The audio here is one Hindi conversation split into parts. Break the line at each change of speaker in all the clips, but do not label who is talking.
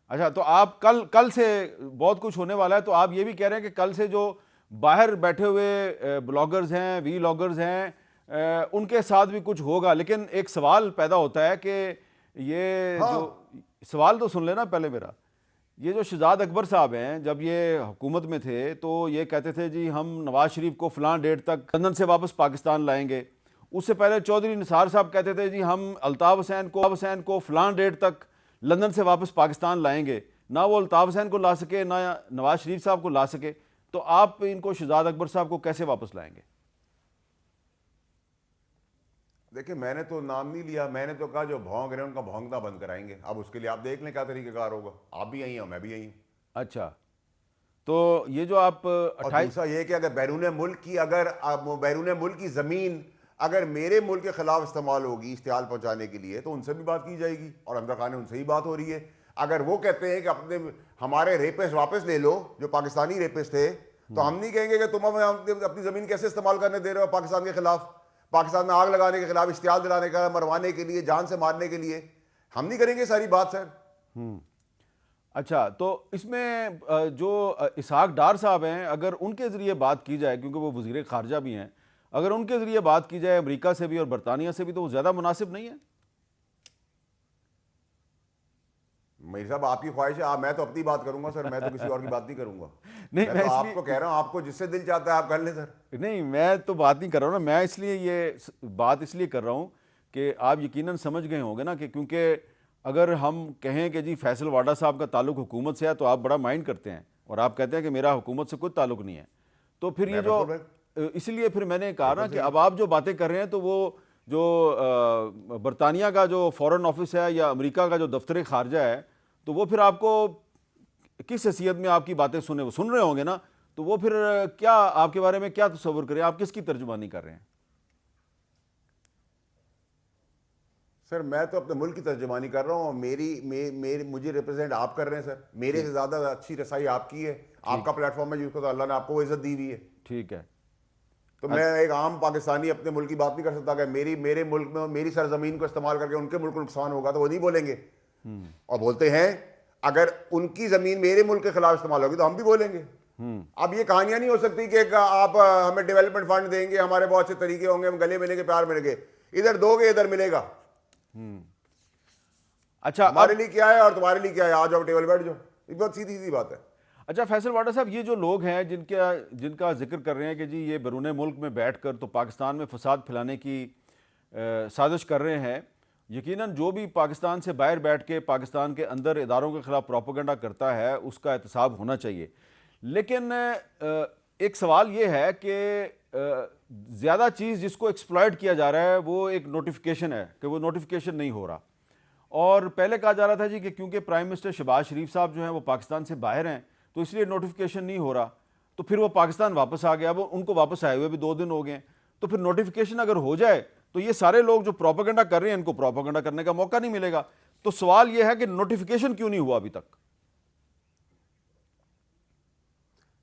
अच्छा, तो आप कल कल से बहुत कुछ होने वाला है, तो आप ये भी कह रहे हैं कि कल से जो बाहर बैठे हुए ब्लॉगर्स हैं, वी लॉगर्स हैं, उनके साथ भी कुछ होगा। लेकिन एक सवाल पैदा होता है कि ये जो
हाँ
सवाल तो सुन लेना पहले मेरा। ये जो शहजाद अकबर साहब हैं, जब ये हुकूमत में थे तो ये कहते थे जी हम नवाज शरीफ को फलां डेट तक लंदन से वापस पाकिस्तान लाएंगे। उससे पहले चौधरी निसार साहब कहते थे जी हम अल्ताफ़ हुसैन को फलां डेट तक लंदन से वापस पाकिस्तान लाएंगे। ना वो अल्ताफ़ हुसैन को ला सके, ना नवाज शरीफ साहब को ला सके। तो आप इनको शहजाद अकबर साहब को कैसे वापस लाएंगे?
देखिए, मैंने तो नाम नहीं लिया, मैंने तो कहा जो भौंक रहे हैं उनका भौंकना बंद कराएंगे। अब उसके लिए आप देख लें क्या तरीकेकार होगा। आप भी यहीं हो, मैं भी यहीं हूं।
अच्छा, तो ये जो आप
और
28।
दूसरा ये कि अगर बैरून मुल्क की ज़मीन अगर मेरे मुल्क के खिलाफ इस्तेमाल होगी इश्तियाल पहुंचाने के लिए, तो उनसे भी बात की जाएगी। और अमरा खान उनसे ही बात हो रही है। अगर वो कहते हैं कि अपने हमारे रेपिस्ट वापस ले लो, जो पाकिस्तानी रेपिस्ट थे, तो हम नहीं कहेंगे कि तुम हमें अपनी ज़मीन कैसे इस्तेमाल करने दे रहे हो पाकिस्तान के खिलाफ, पाकिस्तान में आग लगाने के खिलाफ, इश्तियाल दिलाने का, मरवाने के लिए, जान से मारने के लिए। हम नहीं करेंगे सारी बात सर।
अच्छा, तो इसमें जो इसहाक डार साहब हैं, अगर उनके ज़रिए बात की जाए, क्योंकि वो वज़ीर ख़ारजा भी हैं, अगर उनके ज़रिए बात की जाए अमेरिका से भी और बरतानिया से भी, तो वो ज़्यादा मुनासिब नहीं है?
मेरी साहब आपकी ख्वाहिश है, मैं तो अपनी बात करूंगा सर, मैं तो किसी और की बात नहीं करूंगा।
नहीं,
मैं
मैं
तो आपको कह
इसलिए
रहा हूं, आपको जिससे दिल चाहता है आप कर लें सर।
नहीं, मैं तो बात नहीं कर रहा हूँ ना। मैं इसलिए ये बात इसलिए कर रहा हूँ कि आप यकीनन समझ गए होंगे ना, कि क्योंकि अगर हम कहें कि जी फैसल वाडा साहब का ताल्लुक हुकूमत से है, तो आप बड़ा माइंड करते हैं और आप कहते हैं कि मेरा हुकूमत से कोई ताल्लुक नहीं है। तो फिर ये
मैं
जो
बिल्कुल
इसलिए फिर मैंने कहा ना
बिल्कुल
कि
सही।
अब आप जो बातें कर रहे हैं, तो वो जो बरतानिया का जो फॉरेन ऑफिस है या अमेरिका का जो दफ्तर खारजा है, तो वो फिर आपको किस हैसियत में आपकी बातें वो सुन रहे होंगे ना। तो वो फिर क्या आपके बारे में क्या तस्वर करें, आप किसकी तर्जुमानी कर रहे हैं?
सर मैं तो अपने मुल्क की तर्जुमानी कर रहा हूँ। मुझे रिप्रेजेंट आप कर रहे हैं सर। मेरे से
ठीक,
ज़्यादा अच्छी रसाई आपकी है।
ठीक,
आपका प्लेटफॉर्म है जिसको तो अल्लाह ने आपको वो इज्जत दी हुई है।
ठीक है।
तो मैं एक आम पाकिस्तानी अपने मुल्क की बात नहीं कर सकता कि मेरे मुल्क में मेरी सरजमीन को इस्तेमाल करके उनके मुल्क को नुकसान होगा, तो वो नहीं बोलेंगे। और बोलते हैं अगर उनकी ज़मीन मेरे मुल्क के खिलाफ इस्तेमाल होगी तो हम भी बोलेंगे। अब ये कहानियां नहीं हो सकती कि आप हमें डेवलपमेंट फंड देंगे, हमारे बहुत से तरीके होंगे, हम गले मिलेंगे, प्यार मिलेंगे। इधर दोगे इधर मिलेगा।
अच्छा,
हमारे
अब
लिए क्या है और तुम्हारे लिए क्या है, आ जाओ टेबल बैठ जाओ। ये बहुत सीधी सीधी बात है।
अच्छा फैसल वाडा साहब, ये जो लोग हैं जिनका जिनका जिक्र कर रहे हैं कि जी ये बैरून मुल्क में बैठकर तो पाकिस्तान में फसाद फैलाने की साजिश कर रहे हैं, यकीनन जो भी पाकिस्तान से बाहर बैठ के पाकिस्तान के अंदर इदारों के खिलाफ प्रोपेगेंडा करता है उसका एहतसाब होना चाहिए। लेकिन एक सवाल ये है कि ज़्यादा चीज़ जिसको एक्सप्लॉयट किया जा रहा है वो एक नोटिफिकेशन है, कि वो नोटिफिकेशन नहीं हो रहा। और पहले कहा जा रहा था जी कि क्योंकि प्राइम मिनिस्टर शहबाज शरीफ साहब जो हैं वो पाकिस्तान से बाहर हैं, तो इसलिए नोटिफिकेशन नहीं हो रहा। तो फिर वो पाकिस्तान वापस आ गया। अब उनको वापस आए हुए भी 2 दिन हो गए। तो फिर नोटिफिकेशन अगर हो जाए तो ये सारे लोग जो प्रोपेगेंडा कर रहे हैं इनको प्रोपेगेंडा करने का मौका नहीं मिलेगा। तो सवाल ये है कि नोटिफिकेशन क्यों नहीं हुआ अभी तक?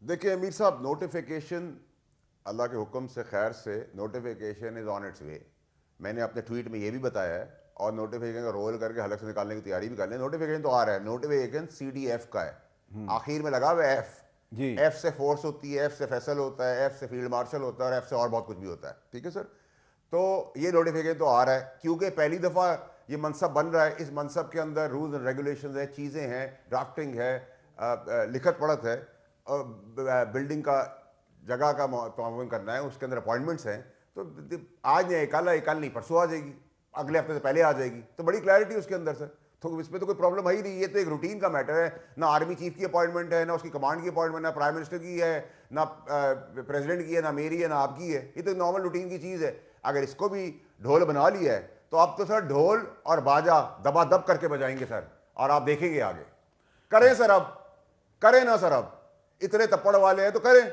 देखिए अमीर साहब, नोटिफिकेशन अल्लाह के हुक्म से खैर से नोटिफिकेशन इज ऑन इट्स वे। मैंने अपने ट्वीट में ये भी बताया है और नोटिफिकेशन का रोल करके हलक से निकालने की तैयारी भी कर लें। नोटिफिकेशन तो आ रहा है। नोटिफिकेशन CDF का है, आखिर में लगा हुआ है F।
जी,
एफ से फोर्स होती है, एफ से फैसल होता है, एफ से फील्ड मार्शल होता है और एफ से और बहुत कुछ भी होता है। ठीक है सर। तो ये नोटिफिकेशन तो आ रहा है क्योंकि पहली दफ़ा ये मनसब बन रहा है। इस मनसब के अंदर रूल्स एंड रेगुलेशन है, चीज़ें हैं, ड्राफ्टिंग है, लिखत पढ़त है, बिल्डिंग का जगह का तमाम करना है, उसके अंदर अपॉइंटमेंट्स हैं। तो आज नहीं, कल नहीं, परसों आ जाएगी, अगले हफ्ते से पहले आ जाएगी। तो बड़ी क्लैरिटी उसके अंदर सर। तो इसमें तो कोई प्रॉब्लम है ही नहीं। ये तो एक रूटीन का मैटर है। ना आर्मी चीफ की अपॉइंटमेंट है, ना उसकी कमांड की अपॉइंटमेंट, ना प्राइम मिनिस्टर की है, ना प्रेसिडेंट की है, ना मेरी है, ना आपकी है। ये तो नॉर्मल रूटीन की चीज़ है। अगर इसको भी ढोल बना लिया है तो आप तो सर ढोल और बाजा दबादब करके बजाएंगे सर, और आप देखेंगे आगे। करें सर, अब करें ना सर, अब इतने तप्पड़ वाले हैं तो करें।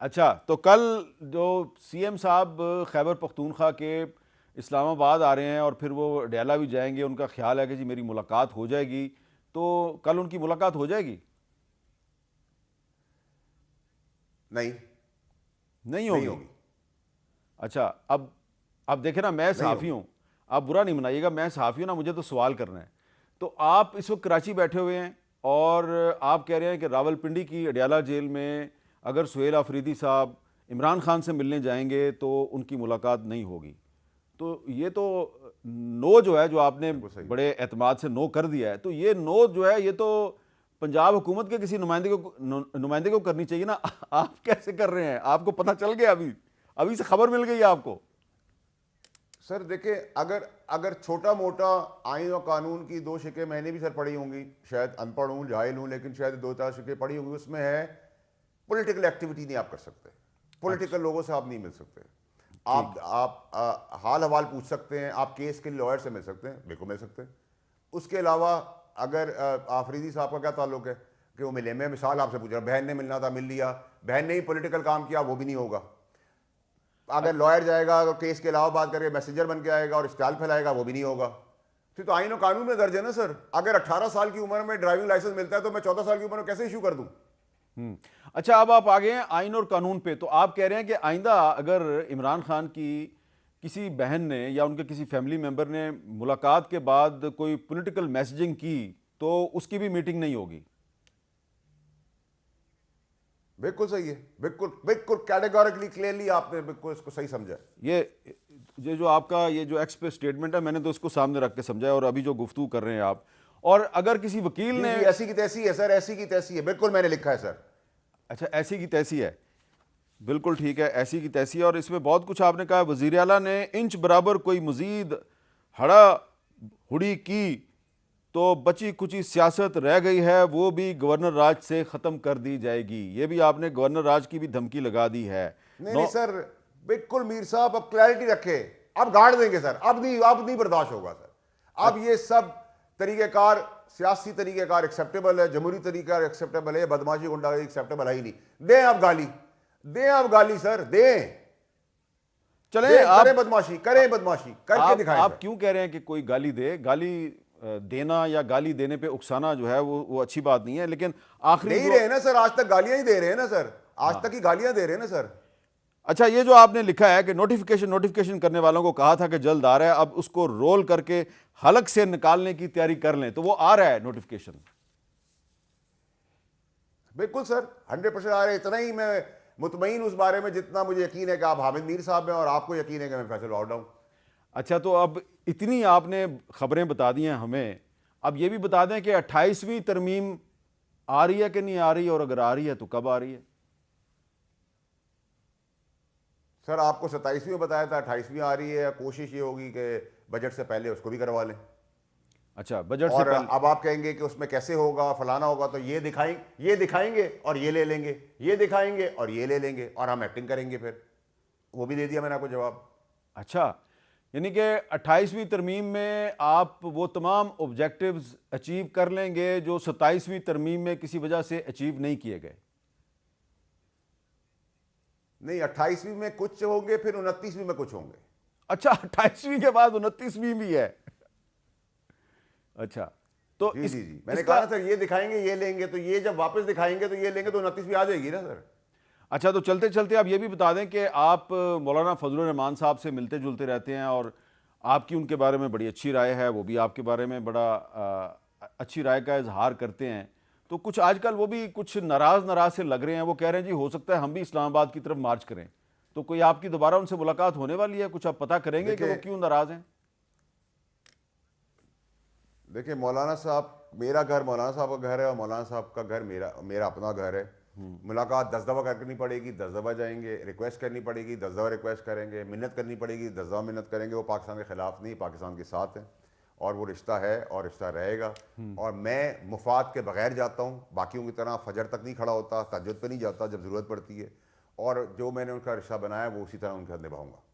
अच्छा, तो कल जो CM साहब खैबर पख्तूनख्वा के इस्लामाबाद आ रहे हैं और फिर वो डयाला भी जाएंगे, उनका ख्याल है कि जी मेरी मुलाकात हो जाएगी। तो कल उनकी मुलाकात हो जाएगी?
नहीं,
नहीं
नहीं
होगी?
होगी।
अच्छा, अब देखें ना, मैं
नहीं
सहाफ़ी
होगी।
हूँ, आप बुरा नहीं मनाइएगा, मैं सहाफ़ी हूँ ना, मुझे तो सवाल करना है। तो आप इस वक्त कराची बैठे हुए हैं और आप कह रहे हैं कि रावलपिंडी की अडयाला जेल में अगर सुहेल आफरीदी साहब इमरान खान से मिलने जाएंगे तो उनकी मुलाकात नहीं होगी। तो ये तो नो जो है, जो आपने बड़े एतमाद से नो कर दिया है, तो ये नो जो है ये तो पंजाब हुकूमत के किसी नुमाइंदे को करनी चाहिए ना। आप कैसे कर रहे हैं? आपको पता चल गया? अभी से खबर मिल गई है आपको?
सर देखिए, अगर अगर छोटा मोटा आइन और कानून की दो शिकें मैंने भी सर पढ़ी होंगी, शायद अनपढ़ हूँ, जाहिल हूँ, लेकिन शायद दो चार शिकें पढ़ी होंगी। उसमें है पॉलिटिकल एक्टिविटी नहीं आप कर सकते, पॉलिटिकल लोगों से आप नहीं मिल सकते, आप हाल हवाल पूछ सकते हैं, आप केस के लॉयर से मिल सकते हैं, बिल्कुल मिल सकते हैं। उसके अलावा अगर आफरीदी साहब का क्या ताल्लुक है कि वो मिले? मैं मिसाल आपसे पूछ रहा हूँ, बहन ने मिलना था, मिल लिया, बहन ने ही पॉलिटिकल काम किया, वो भी नहीं होगा। अगर लॉयर जाएगा तो केस के अलावा बात करके मैसेंजर बन के आएगा और स्टाइल फैलाएगा, वो भी नहीं होगा। फिर तो आइन और कानून में दर्ज है ना सर। अगर 18 साल की उम्र में ड्राइविंग लाइसेंस मिलता है तो मैं 14 साल की उम्र में कैसे इशू कर दूं?
अच्छा, अब आप आ गए हैं आइन और कानून पे। तो आप कह रहे हैं कि आइंदा अगर इमरान खान की किसी बहन ने या उनके किसी फैमिली मेंबर ने मुलाकात के बाद कोई पॉलिटिकल मैसेजिंग की तो उसकी भी मीटिंग नहीं होगी?
बिल्कुल सही है, बिल्कुल बिल्कुल कैटेगोरिकली क्लियरली आपने बिल्कुल इसको सही समझा।
ये जो आपका ये जो एक्स पे स्टेटमेंट है, मैंने तो इसको सामने रख के समझा है, और अभी जो गुफ्तगू कर रहे हैं आप, और अगर किसी वकील ने
ऐसी की तैसी है सर, ऐसी की तैसी है, बिल्कुल मैंने लिखा है सर।
अच्छा, ऐसी की तैसी है, बिल्कुल ठीक है, ऐसी की तैसी है। और इसमें बहुत कुछ आपने कहा, वज़ीर आला ने इंच बराबर कोई मजीद हड़ा हुड़ी की तो बची कुची सियासत रह गई है, वो भी गवर्नर राज से ख़त्म कर दी जाएगी। ये भी आपने गवर्नर राज की भी धमकी लगा दी है।
नहीं सर, बिल्कुल मीर साहब अब क्लैरिटी रखे, अब गाड़ देंगे सर, अब नहीं बर्दाश्त होगा सर। अब ये सब तरीक़ेकार, सियासी तरीक़ेकार एक्सेप्टेबल है, जमहूरी तरीक़ा एक्सेप्टेबल है, बदमाशी गुंडागर्दी एक्सेप्टेबल है ही नहीं। दें आप गाली, दें आप गाली सर, दें,
चलें आप
करें बदमाशी, करें बदमाशी करके दिखाएं।
आप क्यों कह रहे हैं कि कोई गाली दे? गाली देना या गाली देने पे उकसाना जो है वो अच्छी बात नहीं है, लेकिन आखिरी
दे ही रहे हैं ना सर, आज तक गालियां ही दे रहे हैं ना सर, आज तक ही गालियां दे रहे हैं ना सर।
अच्छा, ये जो आपने लिखा है कि नोटिफिकेशन करने वालों को कहा था कि जल्द आ रहा है, अब उसको रोल करके हलक से निकालने की तैयारी कर लें, तो वो आ रहा है नोटिफिकेशन?
बिल्कुल सर, 100% आ रहे हैं। इतना ही मैं मुतमईन उस बारे में जितना मुझे यकीन है कि आप हामिद मीर साहब हैं और आपको यकीन है कि मैं फैसल आउट हूं।
अच्छा, तो अब इतनी आपने खबरें बता दी हैं हमें, अब ये भी बता दें कि 28वीं तरमीम आ रही है कि नहीं आ रही, और अगर आ रही है तो कब आ रही है?
सर आपको 27वीं में बताया था, 28वीं आ रही है। कोशिश ये होगी कि बजट से पहले उसको भी करवा लें।
अच्छा, बजट
और
से पहले?
अब आप कहेंगे कि उसमें कैसे होगा, फलाना होगा, तो ये दिखाएंगे और ये ले लेंगे, ये दिखाएंगे और ये ले लेंगे, और हम एक्टिंग करेंगे। फिर वो भी दे दिया मैंने आपको जवाब।
अच्छा, यानी कि 28वीं तरमीम में आप वो तमाम ऑब्जेक्टिव्स अचीव कर लेंगे जो 27वीं तरमीम में किसी वजह से अचीव नहीं किए गए?
नहीं, 28वीं में कुछ होंगे, फिर 29वीं में कुछ होंगे।
अच्छा, 28वीं के बाद 29वीं भी है? अच्छा, तो
जी, मैंने कहा सर ये दिखाएंगे, ये लेंगे, तो ये जब वापस दिखाएंगे तो ये लेंगे, तो 29वीं आ जाएगी ना सर।
अच्छा, तो चलते चलते आप ये भी बता दें कि आप मौलाना फजलुर रहमान साहब से मिलते जुलते रहते हैं और आपकी उनके बारे में बड़ी अच्छी राय है, वो भी आपके बारे में बड़ा अच्छी राय का इजहार करते हैं। तो कुछ आजकल वो भी कुछ नाराज़ से लग रहे हैं, वो कह रहे हैं जी हो सकता है हम भी इस्लामाबाद की तरफ मार्च करें। तो कोई आपकी दोबारा उनसे मुलाकात होने वाली है? कुछ आप पता करेंगे कि वो क्यों नाराज़ हैं?
देखिए मौलाना साहब, मेरा घर मौलाना साहब का घर है और मौलाना साहब का घर मेरा अपना घर है। मुलाकात 10 दफ़ा करनी पड़ेगी, 10 दफ़ा जाएंगे, रिक्वेस्ट करनी पड़ेगी, 10 दफ़ा रिक्वेस्ट करेंगे, मिन्नत करनी पड़ेगी, 10 दफ़ा मिन्नत करेंगे। वो पाकिस्तान के ख़िलाफ़ नहीं, पाकिस्तान के साथ है, और वो रिश्ता है और रिश्ता रहेगा। और मैं मुफाद के बगैर जाता हूँ, बाकियों की तरह फजर तक नहीं खड़ा होता, तहज्जुद पे नहीं जाता जब ज़रूरत पड़ती है, और जो मैंने उनका रिश्ता बनाया वो उसी तरह उनके साथ निभाऊंगा।